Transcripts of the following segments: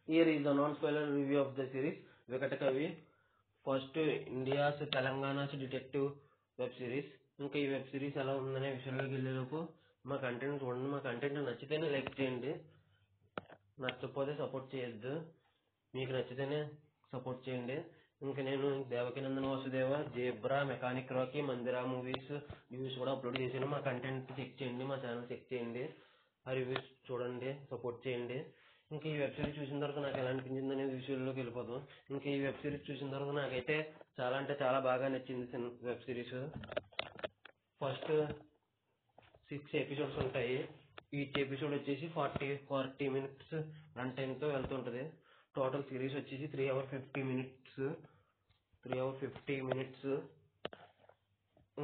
Here is the non-spoiler review of the series Vikatakavi, first India's Telangana's detective web series. ఇంకా ఈ web series ఎలా ఉందనే విషయంలోకి వెళ్ళేలోపు మా కంటెంట్ చూడండి. మా కంటెంట్ నచ్చితేనే లైక్ చేయండి, నచ్చకపోతే సపోర్ట్ చేయొద్దు. మీకు నచ్చితేనే సపోర్ట్ చేయండి. ఇంకా నేను Devakinandana Vasudeva, zebra, mechanic Rocky, Mandira movies reviews కూడా అప్లోడ్ చేశాను. మా కంటెంట్ చెక్ చేయండి, మా ఛానల్ చెక్ చేయండి, ఆ రివ్యూస్ చూడండి, సపోర్ట్ చేయండి. ఇంకా ఈ వెబ్ సిరీస్ చూసిన తర్వాత నాకు ఎలా అనిపించింది అనేది విషయంలోకి వెళ్ళిపోతాం. ఇంకా ఈ వెబ్ సిరీస్ చూసిన తర్వాత నాకైతే చాలా అంటే చాలా బాగా నచ్చింది వెబ్ సిరీస్. ఫస్ట్ 6 ఎపిసోడ్స్ ఉంటాయి. ఈచ్ ఎపిసోడ్ వచ్చేసి 40 మినిట్స్ రన్ టైంతో వెళ్తుంటుంది. టోటల్ సిరీస్ వచ్చేసి 3 hours 50 మినిట్స్.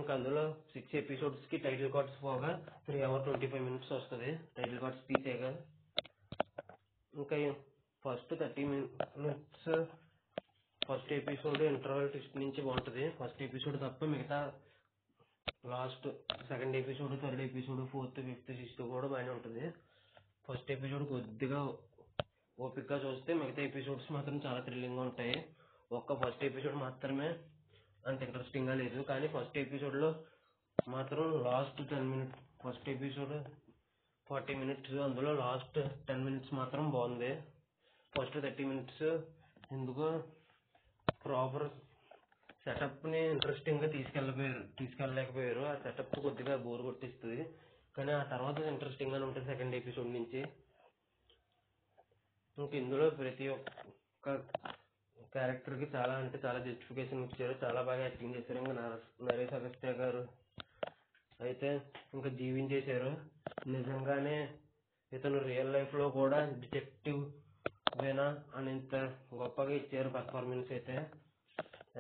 ఇంకా అందులో 6 ఎపిసోడ్స్కి టైటిల్ కార్డ్స్ పోగా 3 hours 25 minutes వస్తుంది టైటిల్ కార్డ్స్ తీసేగా. ఇంకా first 30 minutes first episode interval twist నుంచి బాగుంటుంది. ఫస్ట్ ఎపిసోడ్ తప్ప మిగతా last second episode, third episode, fourth, fifth, sixth కూడా బాగానే ఉంటుంది. ఫస్ట్ ఎపిసోడ్ కొద్దిగా ఓపికగా చూస్తే మిగతా ఎపిసోడ్స్ మాత్రం చాలా థ్రిల్లింగ్గా ఉంటాయి. ఫస్ట్ ఎపిసోడ్ మాత్రమే అంత ఇంట్రెస్టింగ్గా లేదు, కానీ ఫస్ట్ ఎపిసోడ్లో మాత్రం last 10 minutes, first episode 40 minutes, అందులో లాస్ట్ 10 minutes మాత్రం బాగుంది. ఫస్ట్ 30 minutes ఎందుకో ప్రాపర్ సెటప్ని ఇంట్రెస్టింగ్గా తీసుకెళ్ళలేకపోయారు. ఆ సెటప్ కొద్దిగా బోర్ కొట్టిస్తుంది, కానీ ఆ తర్వాత ఇంట్రెస్టింగ్గానే ఉంటుంది సెకండ్ ఎపిసోడ్ నుంచి. ఇంక ఇందులో ప్రతి ఒక్క క్యారెక్టర్కి చాలా అంటే చాలా జస్టిఫికేషన్ ఇచ్చారు, చాలా బాగా యాక్టింగ్ చేశారు. ఇంకా నరేష్ అగస్త్య గారు అయితే ఇంకా జీవించేశారు. నిజంగానే ఇతను రియల్ లైఫ్లో కూడా డిటెక్టివ్ వేనా అని ఇంత గొప్పగా ఇచ్చారు పర్ఫార్మెన్స్ అయితే,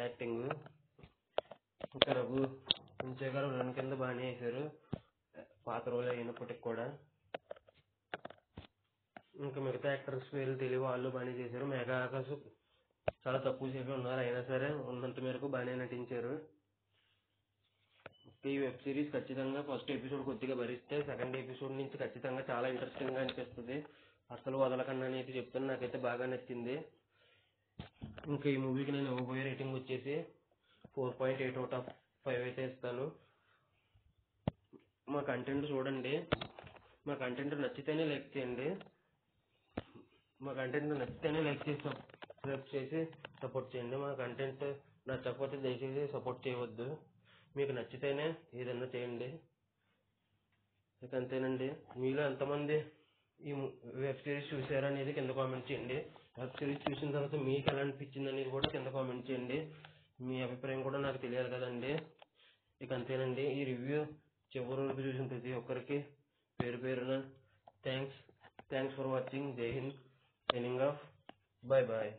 యాక్టింగ్. ఇంకా రఘు ఉంచే గారు రన్ కింద బాగానే వేశారు, పాత రోజులు అయినప్పటికి కూడా. ఇంకా మిగతా యాక్టర్స్ పేర్లు తెలియదు, వాళ్ళు బాగానే చేశారు. మెగా ఆకాశ్ చాలా తక్కువ సేపు ఉన్నారు, అయినా సరే ఉన్నంత మేరకు బాగానే నటించారు. ఈ వెబ్ సిరీస్ ఖచ్చితంగా ఫస్ట్ ఎపిసోడ్ కొద్దిగా భరిస్తే సెకండ్ ఎపిసోడ్ నుంచి ఖచ్చితంగా చాలా ఇంట్రెస్టింగ్గా అనిపిస్తుంది. అసలు వదలకండి అని అయితే చెప్తాను, నాకైతే బాగా నచ్చింది. ఇంకా ఈ మూవీకి నేను ఇవ్వబోయే రేటింగ్ వచ్చేసి 4.8 out of 5 అయితే ఇస్తాను. మా కంటెంట్ చూడండి, మా కంటెంట్ నచ్చితేనే లైక్ చేయండి, మా కంటెంట్ నచ్చితేనే లైక్ చేసి సబ్స్క్రైబ్ చేసి సపోర్ట్ చేయండి. మా కంటెంట్ నచ్చకపోతే దయచేసి సపోర్ట్ చేయవద్దు. మీకు నచ్చితేనే ఏదన్నా చేయండి. ఇక అంతేనండి. మీలో ఎంతమంది ఈ వెబ్ సిరీస్ చూసారనేది కింద కామెంట్ చేయండి. వెబ్ సిరీస్ చూసిన తర్వాత మీకు ఎలా అనిపించింది అనేది కూడా కింద కామెంట్ చేయండి. మీ అభిప్రాయం కూడా నాకు తెలియాలి కదండి. ఇక అంతేనండి. ఈ రివ్యూ చివరి వరకు చూసిన ప్రతి ఒక్కరికి పేరు పేరున thanks for watching. Jai Hind. Signing off. Bye bye.